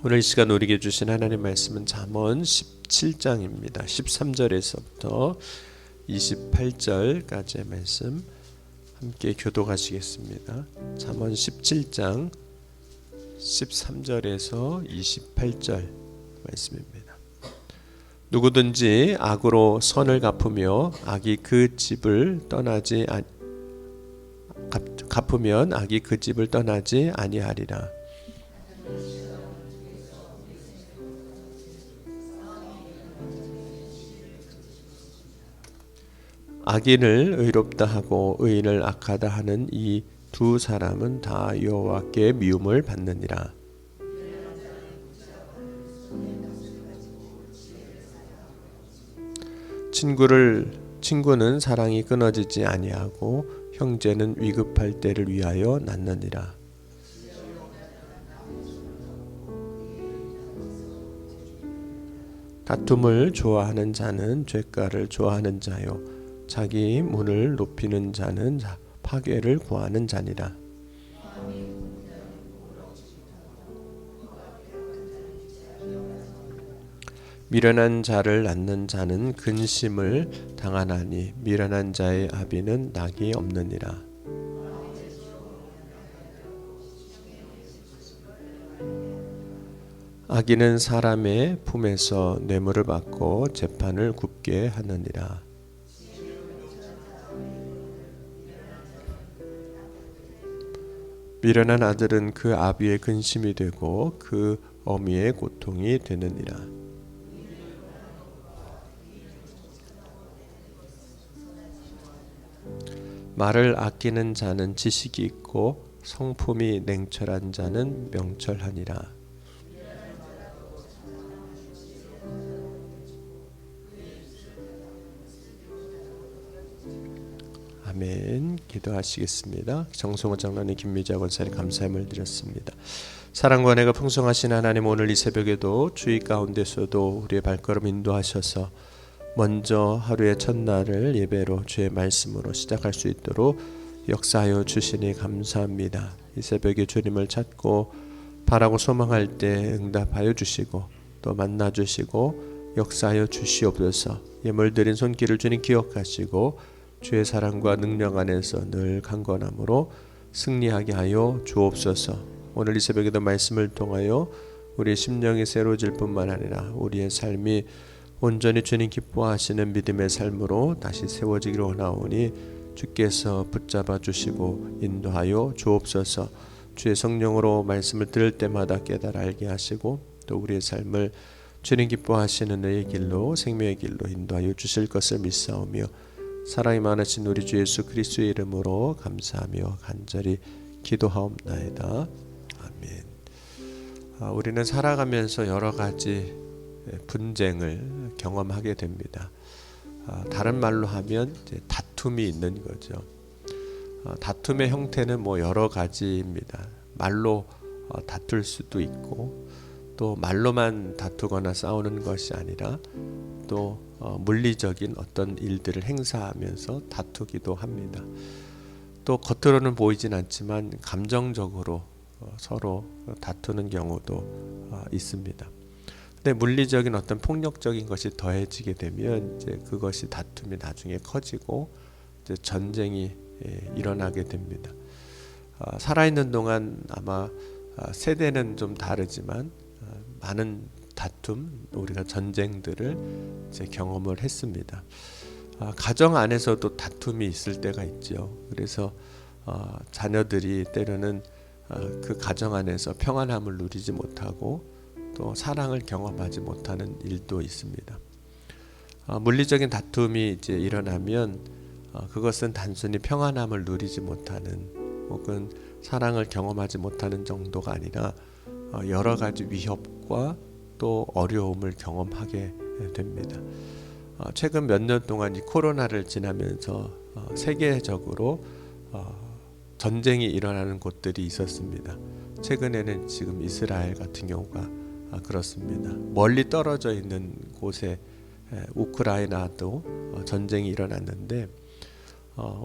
오늘 이 시간 우리에게 주신 하나님 말씀은 잠언 17장입니다. 13절에서부터 28절까지의 말씀 함께 교독하시겠습니다. 잠언 17장 13절에서 28절 말씀입니다. 누구든지 악으로 선을 갚으며 악이 그 집을 떠나지 아니하리라. 악인을 의롭다 하고 의인을 악하다 하는 이 두 사람은 다 여호와께 미움을 받느니라. 친구는 사랑이 끊어지지 아니하고 형제는 위급할 때를 위하여 낳느니라. 다툼을 좋아하는 자는 죄가를 좋아하는 자요 자기 문을 높이는 자는 파괴를 구하는 자니라. 미련한 자를 낳는 자는 근심을 당하나니 미련한 자의 아비는 낙이 없느니라. 악인은 사람의 품에서 뇌물을 받고 재판을 굽게 하느니라. 미련한 아들은 그 아비의 근심이 되고 그 어미의 고통이 되느니라. 말을 아끼는 자는 지식이 있고 성품이 냉철한 자는 명철하니라. 아멘. 기도하시겠습니다. 정성호 장로님, 김미자 권사님 감사함을 드렸습니다. 사랑과 은혜가 풍성하신 하나님, 오늘 이 새벽에도 주의 가운데서도 우리의 발걸음 인도하셔서 먼저 하루의 첫날을 예배로 주의 말씀으로 시작할 수 있도록 역사하여 주시니 감사합니다. 이 새벽에 주님을 찾고 바라고 소망할 때 응답하여 주시고 또 만나 주시고 역사하여 주시옵소서. 예물 드린 손길을 주님 기억하시고 주의 사랑과 능력 안에서 늘 강건함으로 승리하게 하여 주옵소서. 오늘 이 새벽에도 말씀을 통하여 우리의 심령이 새로워질 뿐만 아니라 우리의 삶이 온전히 주님 기뻐하시는 믿음의 삶으로 다시 세워지기를 원하오니 주께서 붙잡아 주시고 인도하여 주옵소서. 주의 성령으로 말씀을 들을 때마다 깨달아 알게 하시고 또 우리의 삶을 주님 기뻐하시는 의의 길로 생명의 길로 인도하여 주실 것을 믿사오며 사랑이 많으신 우리 주 예수 그리스도의 이름으로 감사하며 간절히 기도하옵나이다. 아멘. 우리는 살아가면서 여러 가지 분쟁을 경험하게 됩니다. 다른 말로 하면 이제 다툼이 있는 거죠. 다툼의 형태는 여러 가지입니다. 말로 다툴 수도 있고 또 말로만 다투거나 싸우는 것이 아니라 또 물리적인 어떤 일들을 행사하면서 다투기도 합니다. 또 겉으로는 보이진 않지만 감정적으로 서로 다투는 경우도 있습니다. 근데 물리적인 어떤 폭력적인 것이 더해지게 되면 이제 그것이 다툼이 나중에 커지고 이제 전쟁이 일어나게 됩니다. 살아있는 동안 아마 세대는 좀 다르지만 많은 다툼, 우리가 전쟁들을 이제 경험을 했습니다. 가정 안에서도 다툼이 있을 때가 있죠. 그래서 자녀들이 때로는 그 가정 안에서 평안함을 누리지 못하고 또 사랑을 경험하지 못하는 일도 있습니다. 물리적인 다툼이 이제 일어나면 그것은 단순히 평안함을 누리지 못하는 혹은 사랑을 경험하지 못하는 정도가 아니라 여러 가지 위협과 또 어려움을 경험하게 됩니다. 최근 몇 년 동안 이 코로나를 지나면서 세계적으로 전쟁이 일어나는 곳들이 있었습니다. 최근에는 지금 이스라엘 같은 경우가 그렇습니다. 멀리 떨어져 있는 곳에 우크라이나도 전쟁이 일어났는데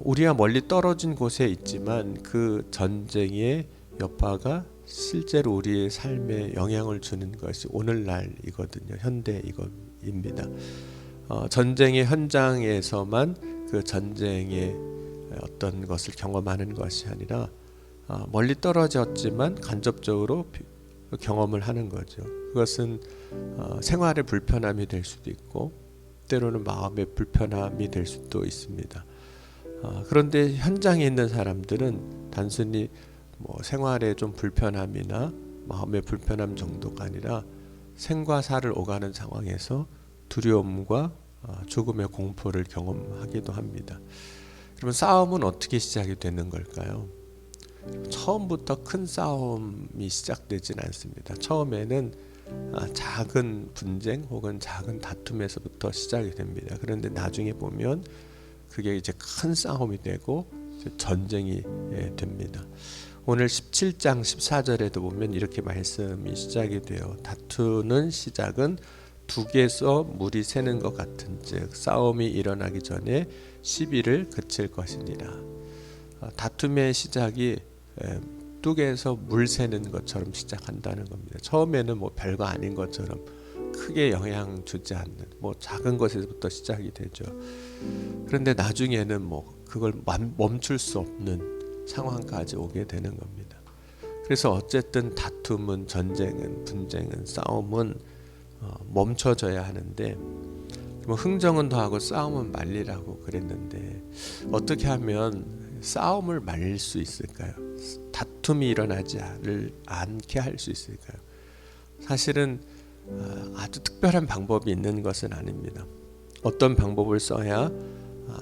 우리가 멀리 떨어진 곳에 있지만 그 전쟁의 여파가 실제로 우리의 삶에 영향을 주는 것이 오늘날이거든요. 현대 이겁니다. 전쟁의 현장에서만 그 전쟁의 어떤 것을 경험하는 것이 아니라 멀리 떨어졌지만 간접적으로 경험을 하는 거죠. 그것은 생활의 불편함이 될 수도 있고 때로는 마음의 불편함이 될 수도 있습니다. 그런데 현장에 있는 사람들은 단순히 뭐 생활의 좀 불편함이나 마음의 불편함 정도가 아니라 생과 사를 오가는 상황에서 두려움과 죽음의 공포를 경험하기도 합니다. 그러면 싸움은 어떻게 시작이 되는 걸까요? 처음부터 큰 싸움이 시작되진 않습니다. 처음에는 작은 분쟁 혹은 작은 다툼에서부터 시작이 됩니다. 그런데 나중에 보면 그게 이제 큰 싸움이 되고 이제 전쟁이 됩니다. 오늘 17장 14절에도 보면 이렇게 말씀이 시작이 돼요. 다투는 시작은 둑에서 물이 새는 것 같은즉 싸움이 일어나기 전에 시비를 그칠 것이니라. 다툼의 시작이 뚝에서 물 새는 것처럼 시작한다는 겁니다. 처음에는 뭐 별거 아닌 것처럼 크게 영향 주지 않는 뭐 작은 것에서부터 시작이 되죠. 그런데 나중에는 뭐 그걸 멈출 수 없는 상황까지 오게 되는 겁니다. 그래서 어쨌든 다툼은, 전쟁은, 분쟁은, 싸움은 멈춰져야 하는데 뭐 흥정은 더하고 싸움은 말리라고 그랬는데 어떻게 하면 싸움을 말릴 수 있을까요? 다툼이 일어나지 않게 할 수 있을까요? 사실은 아주 특별한 방법이 있는 것은 아닙니다. 어떤 방법을 써야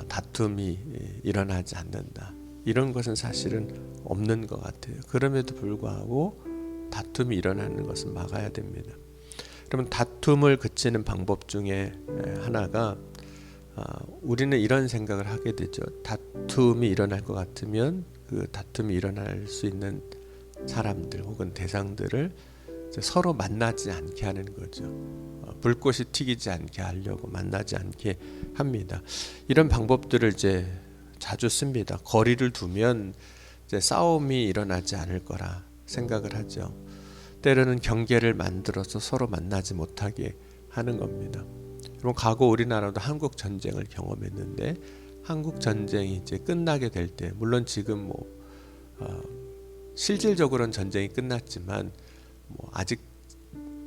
다툼이 일어나지 않는다, 이런 것은 사실은 없는 것 같아요. 그럼에도 불구하고 다툼이 일어나는 것은 막아야 됩니다. 그러면 다툼을 그치는 방법 중에 하나가 우리는 이런 생각을 하게 되죠. 다툼이 일어날 것 같으면 그 다툼이 일어날 수 있는 사람들 혹은 대상들을 서로 만나지 않게 하는 거죠. 불꽃이 튀기지 않게 하려고 만나지 않게 합니다. 이런 방법들을 이제 자주 씁니다. 거리를 두면 이제 싸움이 일어나지 않을 거라 생각을 하죠. 때로는 경계를 만들어서 서로 만나지 못하게 하는 겁니다. 그럼 과거 우리나라도 한국 전쟁을 경험했는데 한국 전쟁이 이제 끝나게 될 때, 물론 지금 뭐 실질적으로는 전쟁이 끝났지만 뭐 아직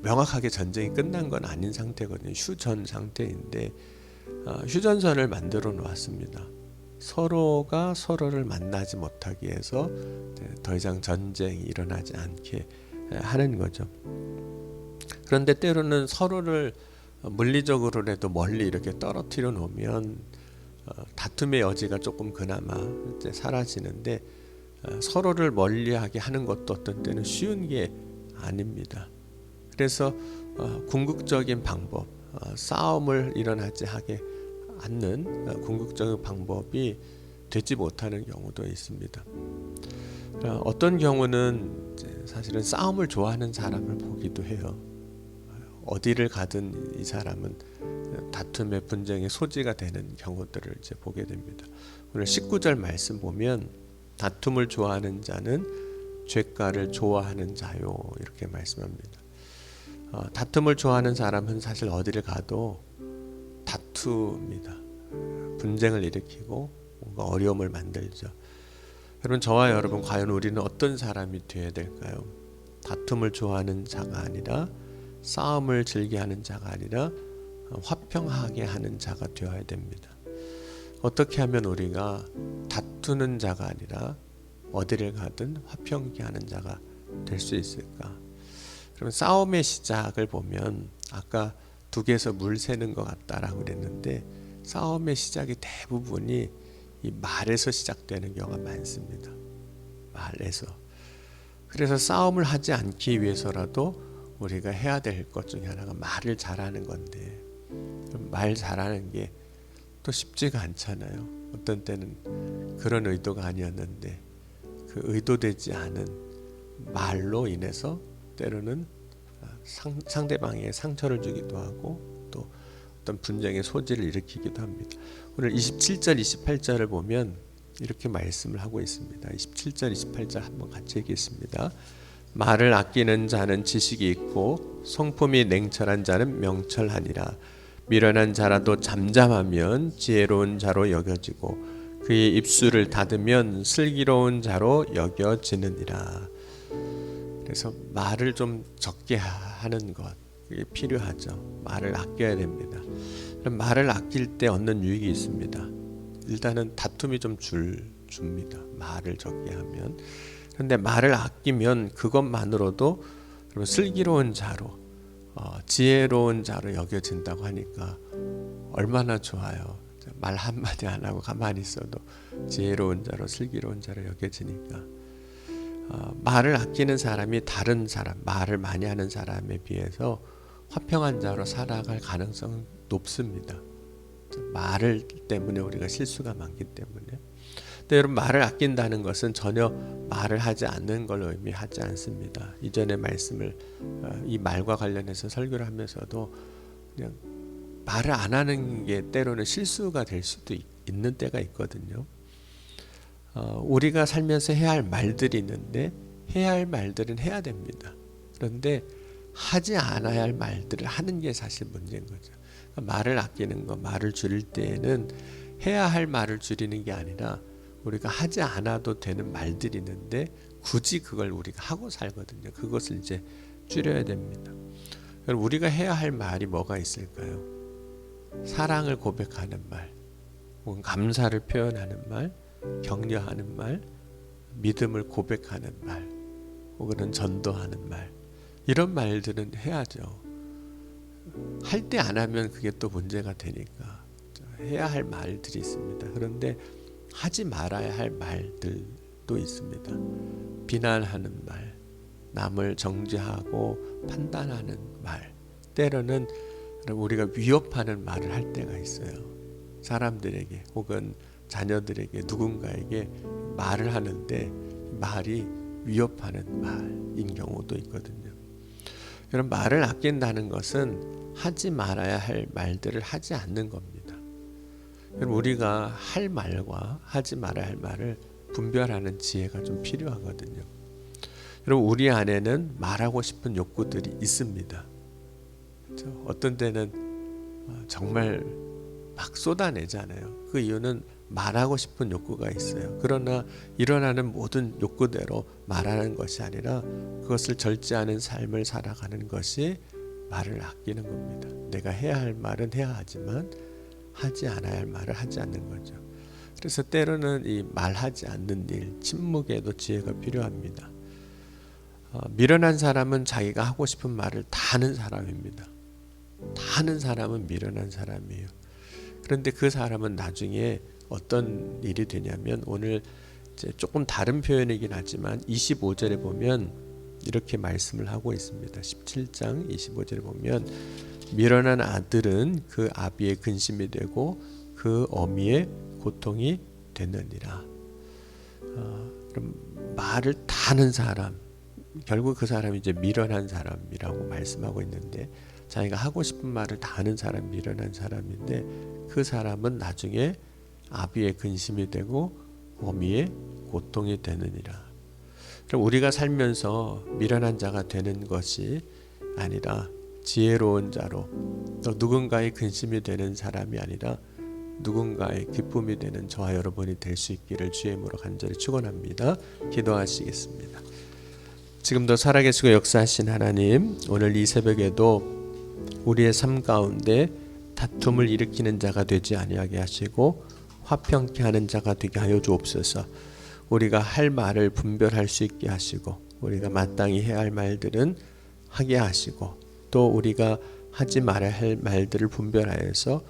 명확하게 전쟁이 끝난 건 아닌 상태거든요. 휴전 상태인데 휴전선을 만들어 놓았습니다. 서로가 서로를 만나지 못하게 해서 더 이상 전쟁이 일어나지 않게 하는 거죠. 그런데 때로는 서로를 물리적으로라도 멀리 이렇게 떨어뜨려 놓으면 다툼의 여지가 조금 그나마 이제 사라지는데 서로를 멀리하게 하는 것도 어떤 때는 쉬운 게 아닙니다. 그래서 궁극적인 방법, 싸움을 일어나지 하게 않는 궁극적인 방법이 되지 못하는 경우도 있습니다. 어떤 경우는 사실은 싸움을 좋아하는 사람을 보기도 해요. 어디를 가든 이 사람은 다툼의 분쟁의 소지가 되는 경우들을 이제 보게 됩니다. 오늘 19절 말씀 보면 다툼을 좋아하는 자는 죄가를 좋아하는 자요, 이렇게 말씀합니다. 다툼을 좋아하는 사람은 사실 어디를 가도 다투입니다. 분쟁을 일으키고 뭔가 어려움을 만들죠. 여러분, 저와 여러분, 과연 우리는 어떤 사람이 되어야 될까요? 다툼을 좋아하는 자가 아니라, 싸움을 즐겨하는 자가 아니라 화평하게 하는 자가 되어야 됩니다. 어떻게 하면 우리가 다투는 자가 아니라 어디를 가든 화평케 하는 자가 될 수 있을까? 그럼 싸움의 시작을 보면 아까 둑에서 물 새는 것 같다라고 그랬는데 싸움의 시작이 대부분이 이 말에서 시작되는 경우가 많습니다. 말에서. 그래서 싸움을 하지 않기 위해서라도 우리가 해야 될 것 중에 하나가 말을 잘하는 건데, 말 잘하는 게 또 쉽지가 않잖아요. 어떤 때는 그런 의도가 아니었는데 그 의도되지 않은 말로 인해서 때로는 상대방에게 상처를 주기도 하고 또 어떤 분쟁의 소지를 일으키기도 합니다. 오늘 27절 28절을 보면 이렇게 말씀을 하고 있습니다. 27절 28절 한번 같이 읽겠습니다. 말을 아끼는 자는 지식이 있고 성품이 냉철한 자는 명철하니라. 미련한 자라도 잠잠하면 지혜로운 자로 여겨지고 그의 입술을 닫으면 슬기로운 자로 여겨지느니라. 그래서 말을 좀 적게 하는 것, 그게 필요하죠. 말을 아껴야 됩니다. 그럼 말을 아낄 때 얻는 유익이 있습니다. 일단은 다툼이 좀 줍니다. 말을 적게 하면. 그런데 말을 아끼면 그것만으로도 슬기로운 자로, 지혜로운 자로 여겨진다고 하니까 얼마나 좋아요. 말 한마디 안 하고 가만히 있어도 지혜로운 자로, 슬기로운 자로 여겨지니까. 말을 아끼는 사람이 다른 사람, 말을 많이 하는 사람에 비해서 화평한 자로 살아갈 가능성은 높습니다. 말을 때문에 우리가 실수가 많기 때문에. 근데 여러분, 말을 아낀다는 것은 전혀 말을 하지 않는 걸 의미하지 않습니다. 이전의 말씀을 이 말과 관련해서 설교를 하면서도 그냥 말을 안 하는 게 때로는 실수가 될 수도 있는 때가 있거든요. 우리가 살면서 해야 할 말들이 있는데 해야 할 말들은 해야 됩니다. 그런데 하지 않아야 할 말들을 하는 게 사실 문제인 거죠. 그러니까 말을 아끼는 거, 말을 줄일 때에는 해야 할 말을 줄이는 게 아니라 우리가 하지 않아도 되는 말들이 있는데 굳이 그걸 우리가 하고 살거든요. 그것을 이제 줄여야 됩니다. 우리가 해야 할 말이 뭐가 있을까요? 사랑을 고백하는 말, 혹은 감사를 표현하는 말, 격려하는 말, 믿음을 고백하는 말, 혹은 전도하는 말, 이런 말들은 해야죠. 할 때 안 하면 그게 또 문제가 되니까 해야 할 말들이 있습니다. 그런데 하지 말아야 할 말들도 있습니다. 비난하는 말, 남을 정죄하고 판단하는 말, 때로는 우리가 위협하는 말을 할 때가 있어요. 사람들에게 혹은 자녀들에게, 누군가에게 말을 하는데 말이 위협하는 말인 경우도 있거든요. 여러분, 말을 아낀다는 것은 하지 말아야 할 말들을 하지 않는 겁니다. 여러분, 우리가 할 말과 하지 말아야 할 말을 분별하는 지혜가 좀 필요하거든요. 여러분, 우리 안에는 말하고 싶은 욕구들이 있습니다. 그렇죠? 어떤 때는 정말 막 쏟아내잖아요. 그 이유는 말하고 싶은 욕구가 있어요. 그러나 일어나는 모든 욕구대로 말하는 것이 아니라 그것을 절제하는 삶을 살아가는 것이 말을 아끼는 겁니다. 내가 해야 할 말은 해야 하지만 하지 않아야 할 말을 하지 않는 거죠. 그래서 때로는 이 말하지 않는 일, 침묵에도 지혜가 필요합니다. 미련한 사람은 자기가 하고 싶은 말을 다 하는 사람입니다. 다 하는 사람은 미련한 사람이에요. 그런데 그 사람은 나중에 어떤 일이 되냐면, 오늘 이제 조금 다른 표현이긴 하지만 25절에 보면 이렇게 말씀을 하고 있습니다. 17장 25절에 보면 미련한 아들은 그 아비의 근심이 되고 그 어미의 고통이 되느니라. 그럼 말을 다 하는 사람, 결국 그 사람이 이제 미련한 사람이라고 말씀하고 있는데, 자기가 하고 싶은 말을 다 하는 사람, 미련한 사람인데 그 사람은 나중에 아비의 근심이 되고 어미의 고통이 되느니라. 그럼 우리가 살면서 미련한 자가 되는 것이 아니라 지혜로운 자로, 또 누군가의 근심이 되는 사람이 아니라 누군가의 기쁨이 되는 저와 여러분이 될 수 있기를 주의 이름으로 간절히 축원합니다. 기도하시겠습니다. 지금도 살아계시고 역사하신 하나님, 오늘 이 새벽에도 우리의 삶 가운데 다툼을 일으키는 자가 되지 아니하게 하시고 화평케 하는 자가 되게 하여 주옵소서. 우리가 할 말을 분별할 수 있게 하시고, 우리가 마땅히 해야 할 말들은 하게 하시고, 또 우리가 하지 말아야 할 말들을 분별하여서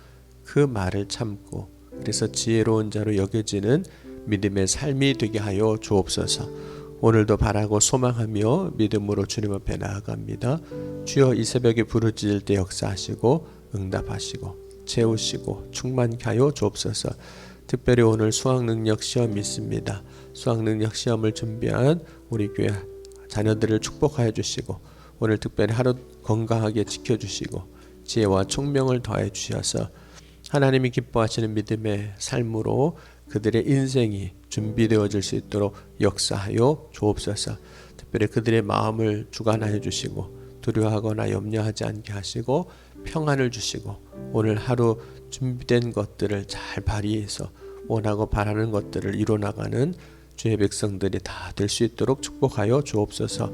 그 말을 참고, 그래서 지혜로운 자로 여겨지는 믿음의 삶이 되게 하여 주옵소서. 오늘도 바라고 소망하며 믿음으로 주님 앞에 나아갑니다. 주여, 이 새벽에 부르짖을 때 역사하시고 응답하시고 채우시고 충만케 하여 주옵소서. 특별히 오늘 수학능력 시험이 있습니다. 수학능력 시험을 준비한 우리 교회 자녀들을 축복하여 주시고, 오늘 특별히 하루 건강하게 지켜주시고 지혜와 총명을 더해 주셔서 하나님이 기뻐하시는 믿음의 삶으로 그들의 인생이 준비되어질 수 있도록 역사하여 주옵소서. 특별히 그들의 마음을 주관하여 주시고 두려워하거나 염려하지 않게 하시고 평안을 주시고 오늘 하루 준비된 것들을 잘 발휘해서 원하고 바라는 것들을 이뤄나가는 주의 백성들이 다 될 수 있도록 축복하여 주옵소서.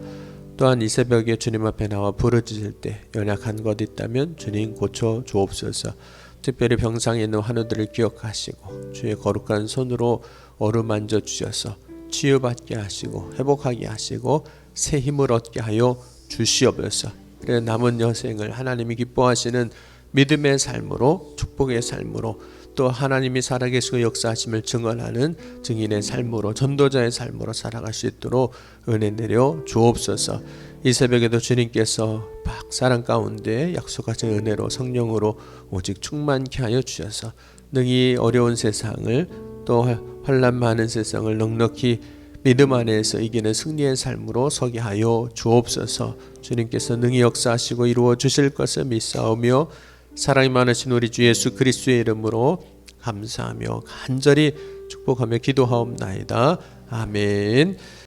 또한 이 새벽에 주님 앞에 나와 부르짖을 때 연약한 것 있다면 주님 고쳐 주옵소서. 특별히 병상에 있는 환우들을 기억하시고 주의 거룩한 손으로 어루만져 주셔서 치유받게 하시고 회복하게 하시고 새 힘을 얻게 하여 주시옵소서. 그래 남은 여생을 하나님이 기뻐하시는 믿음의 삶으로 축복의 삶으로 또 하나님이 살아계시고 역사하심을 증언하는 증인의 삶으로 전도자의 삶으로 살아갈 수 있도록 은혜 내려 주옵소서. 이 새벽에도 주님께서 사랑 가운데 약속하신 은혜로 성령으로 오직 충만케 하여 주셔서 능히 어려운 세상을 또 환난 많은 세상을 넉넉히 믿음 안에서 이기는 승리의 삶으로 서게 하여 주옵소서. 주님께서 능히 역사하시고 이루어 주실 것을 믿사오며 사랑이 많으신 우리 주 예수 그리스도의 이름으로 감사하며 간절히 축복하며 기도하옵나이다. 아멘.